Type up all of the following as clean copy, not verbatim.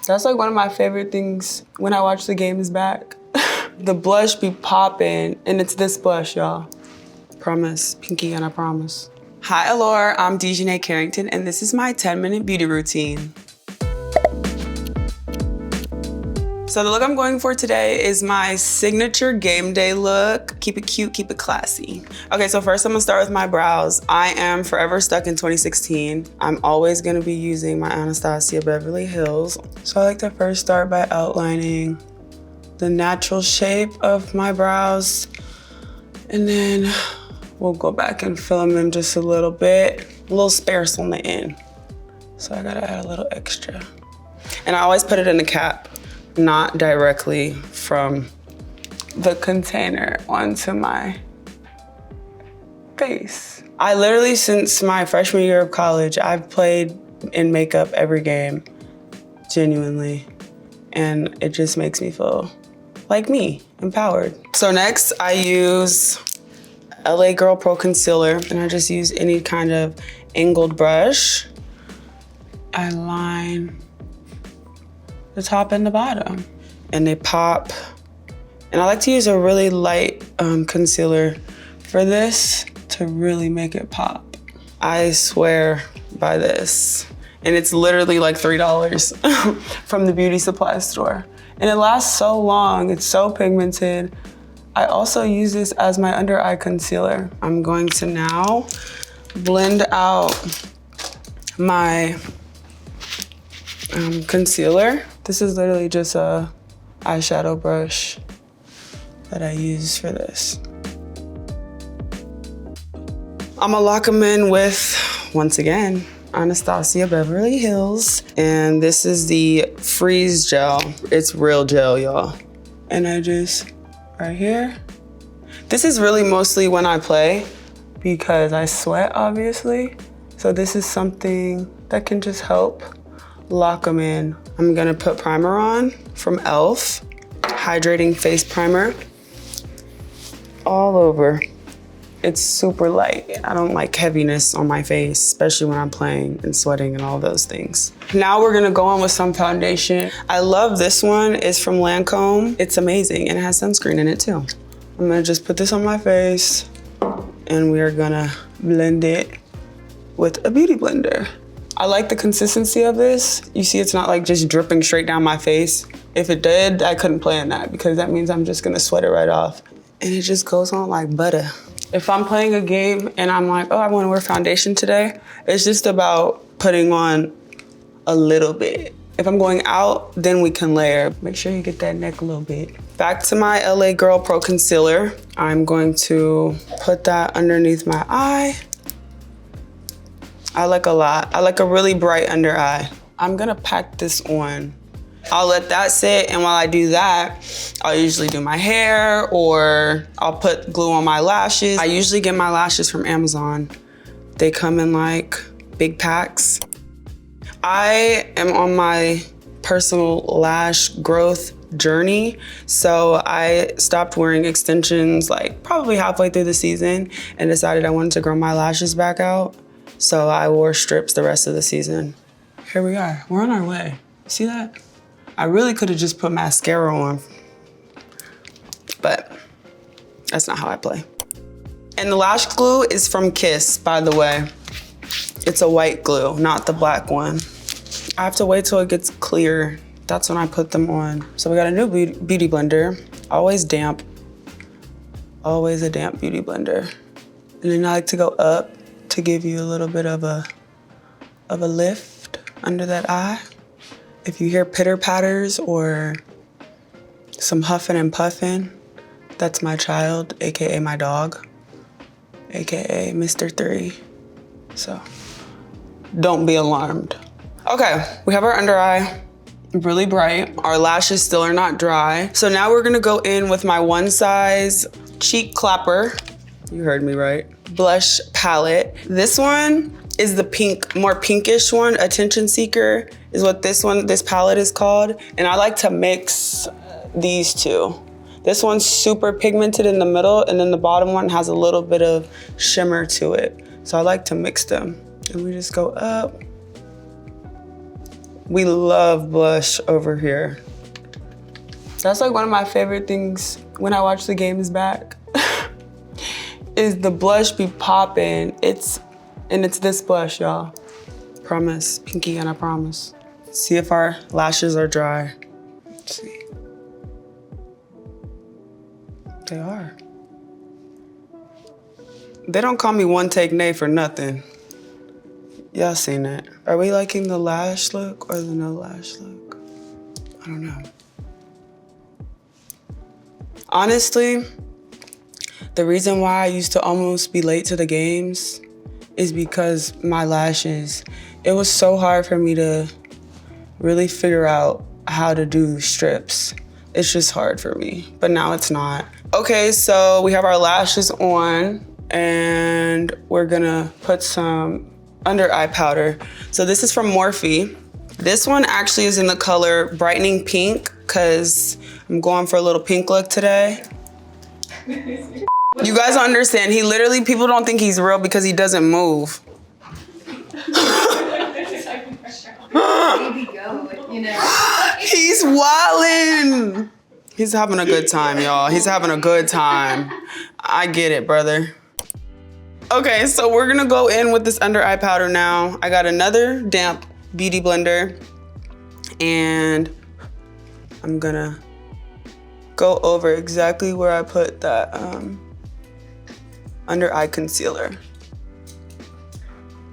That's like one of my favorite things when I watch the games back. The blush be popping, and it's this blush, y'all. Promise, pinky and I promise. Hi, Allure, I'm DiJonai Carrington, and this is my 10-minute beauty routine. So the look I'm going for today is my signature game day look. Keep it cute, keep it classy. Okay, so first I'm gonna start with my brows. I am forever stuck in 2016. I'm always gonna be using my Anastasia Beverly Hills. So I like to first start by outlining the natural shape of my brows. And then we'll go back and fill them in just a little bit. A little sparse on the end. So I gotta add a little extra. And I always put it in a cap, not directly from the container onto my face. I literally, since my freshman year of college, I've played in makeup every game, genuinely. And it just makes me feel like me, empowered. So next I use LA Girl Pro Concealer, and I just use any kind of angled brush. I line the top and the bottom, and they pop. And I like to use a really light concealer for this to really make it pop. I swear by this. And it's literally like $3 from the beauty supply store. And it lasts so long, it's so pigmented. I also use this as my under eye concealer. I'm going to now blend out my concealer. This is literally just a eyeshadow brush that I use for this. I'm gonna lock them in with, once again, Anastasia Beverly Hills. And this is the Freeze Gel. It's real gel, y'all. And I just, right here. This is really mostly when I play because I sweat, obviously. So this is something that can just help lock them in. I'm gonna put primer on from e.l.f. Hydrating face primer all over. It's super light. I don't like heaviness on my face, especially when I'm playing and sweating and all those things. Now we're gonna go on with some foundation. I love this one. It's from Lancome. It's amazing, and it has sunscreen in it too. I'm gonna just put this on my face, and we are gonna blend it with a beauty blender. I like the consistency of this. You see, it's not like just dripping straight down my face. If it did, I couldn't play in that because that means I'm just gonna sweat it right off. And it just goes on like butter. If I'm playing a game and I'm like, oh, I wanna wear foundation today, it's just about putting on a little bit. If I'm going out, then we can layer. Make sure you get that neck a little bit. Back to my LA Girl Pro Concealer. I'm going to put that underneath my eye. I like a lot. I like a really bright under eye. I'm gonna pack this on. I'll let that sit, and while I do that, I'll usually do my hair, or I'll put glue on my lashes. I usually get my lashes from Amazon. They come in like big packs. I am on my personal lash growth journey, so I stopped wearing extensions like probably halfway through the season and decided I wanted to grow my lashes back out. So I wore strips the rest of the season. Here we are, we're on our way. See that? I really could have just put mascara on, but that's not how I play. And the lash glue is from Kiss, by the way. It's a white glue, not the black one. I have to wait till it gets clear. That's when I put them on. So we got a new beauty blender, always damp. Always a damp beauty blender. And then I like to go up to give you a little bit of a lift under that eye. If you hear pitter patters or some huffing and puffing, that's my child, AKA my dog, AKA Mr. 3. So don't be alarmed. Okay, we have our under eye, really bright. Our lashes still are not dry. So now we're gonna go in with my one size cheek clapper. You heard me right. Blush palette. This one is the pink, more pinkish one. Attention Seeker is what this palette is called. And I like to mix these two. This one's super pigmented in the middle, and then the bottom one has a little bit of shimmer to it. So I like to mix them. And we just go up, We love blush over here. That's like one of my favorite things when I watch the games back is the blush be popping. It's this blush, y'all. Promise, pinky and I promise. See if our lashes are dry. Let's see. They are. They don't call me one take nay for nothing. Y'all seen it. Are we liking the lash look or the no lash look? I don't know. Honestly, the reason why I used to almost be late to the games is because my lashes. It was so hard for me to really figure out how to do strips. It's just hard for me, but now it's not. Okay, so we have our lashes on and we're gonna put some under eye powder. So this is from Morphe. This one actually is in the color Brightening Pink because I'm going for a little pink look today. You guys don't understand. He literally, people don't think he's real because he doesn't move. Baby goat, you know. He's wildin'. He's having a good time, y'all. He's having a good time. I get it, brother. Okay, so we're gonna go in with this under eye powder now. I got another damp beauty blender and I'm gonna go over exactly where I put that under eye concealer.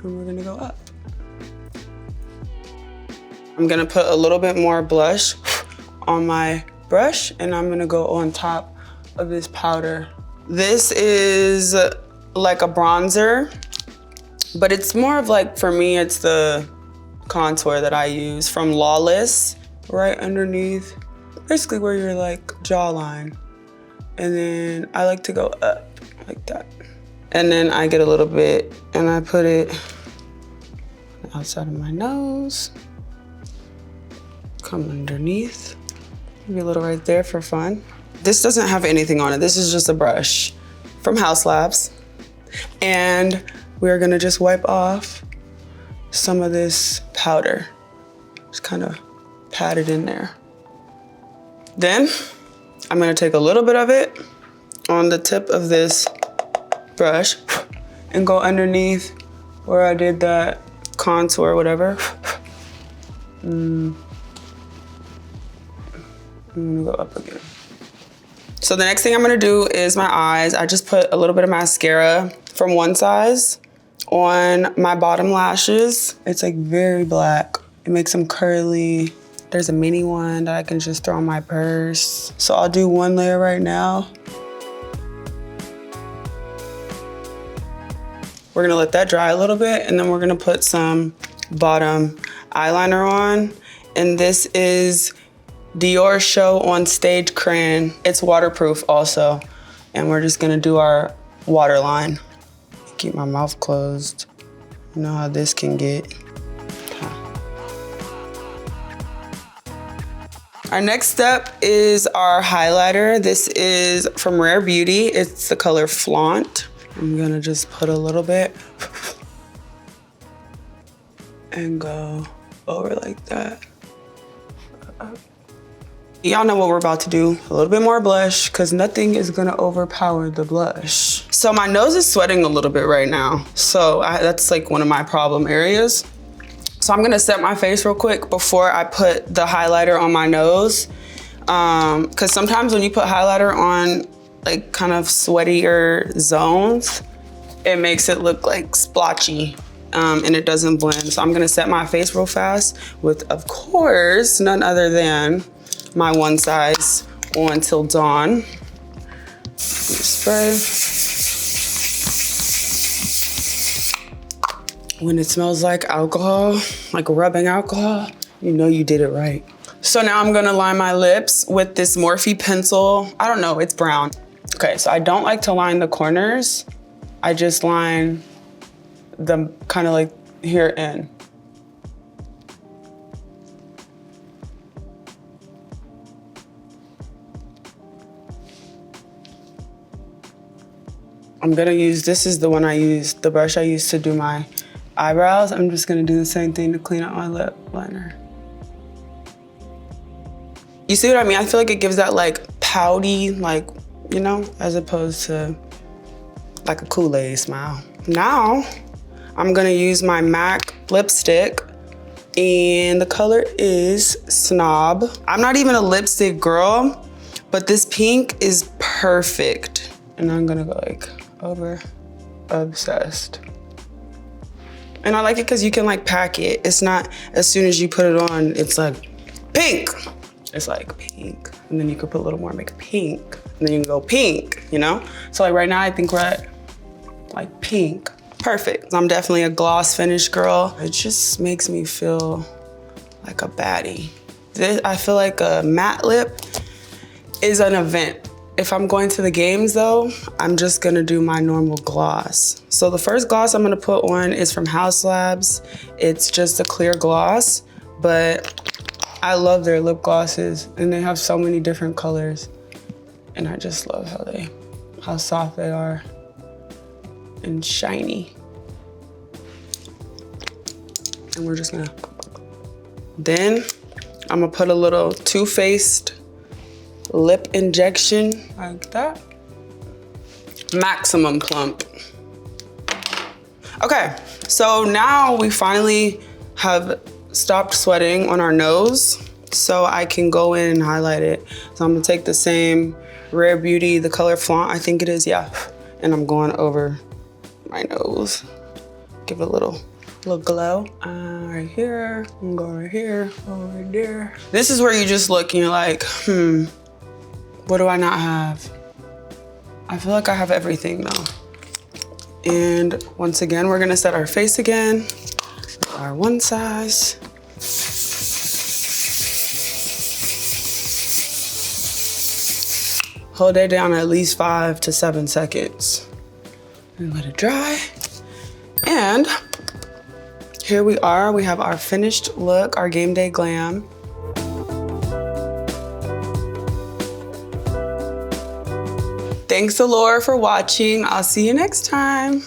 And we're gonna go up. I'm gonna put a little bit more blush on my brush and I'm gonna go on top of this powder. This is like a bronzer, but it's more of like, for me, it's the contour that I use from Lawless, right underneath, basically where your like jawline. And then I like to go up like that. And then I get a little bit and I put it outside of my nose, come underneath, maybe a little right there for fun. This doesn't have anything on it. This is just a brush from House Labs. And we're gonna just wipe off some of this powder. Just kind of pat it in there. Then I'm gonna take a little bit of it on the tip of this brush and go underneath where I did that contour, whatever. I'm gonna go up again. So the next thing I'm gonna do is my eyes. I just put a little bit of mascara from One Size on my bottom lashes. It's like very black. It makes them curly. There's a mini one that I can just throw in my purse. So I'll do one layer right now. We're gonna let that dry a little bit and then we're gonna put some bottom eyeliner on. And this is Dior Show on Stage Crayon. It's waterproof also. And we're just gonna do our waterline. Keep my mouth closed. You know how this can get. Our next step is our highlighter. This is from Rare Beauty. It's the color Flaunt. I'm gonna just put a little bit and go over like that. Y'all know what we're about to do. A little bit more blush because nothing is gonna overpower the blush. So my nose is sweating a little bit right now. So that's like one of my problem areas. So I'm gonna set my face real quick before I put the highlighter on my nose. Cause sometimes when you put highlighter on like kind of sweatier zones, it makes it look like splotchy and it doesn't blend. So I'm gonna set my face real fast with, of course, none other than my One Size on Till Dawn. Spray. When it smells like alcohol, like rubbing alcohol, you know you did it right. So now I'm gonna line my lips with this Morphe pencil. I don't know, it's brown. Okay, so I don't like to line the corners. I just line them kind of like here in. I'm gonna use, this is the one I used, the brush I used to do my eyebrows. I'm just gonna do the same thing to clean out my lip liner. You see what I mean? I feel like it gives that like pouty, like, you know, as opposed to like a Kool-Aid smile. Now, I'm gonna use my MAC lipstick and the color is Snob. I'm not even a lipstick girl, but this pink is perfect. And I'm gonna go like over obsessed. And I like it because you can like pack it. It's not as soon as you put it on, it's like pink. It's like pink. And then you could put a little more, make it pink. And then you can go pink, you know? So like right now I think we're at like pink. Perfect. I'm definitely a gloss finish girl. It just makes me feel like a baddie. I feel like a matte lip is an event. If I'm going to the games though, I'm just gonna do my normal gloss. So the first gloss I'm gonna put on is from House Labs. It's just a clear gloss, but I love their lip glosses and they have so many different colors. And I just love how soft they are and shiny. And we're just gonna, then I'm gonna put a little Too Faced lip injection like that. Maximum plump. Okay, so now we finally have stopped sweating on our nose, so I can go in and highlight it. So I'm gonna take the same Rare Beauty, the color Flaunt, I think it is, yeah. And I'm going over my nose. Give it a little glow. Right here, I'm going right here, over there. This is where you just look and you're like, what do I not have? I feel like I have everything though. And once again, we're gonna set our face again. Our one size. Hold it down at least 5 to 7 seconds. And let it dry. And here we are, we have our finished look, our game day glam. Thanks, Allure, for watching. I'll see you next time.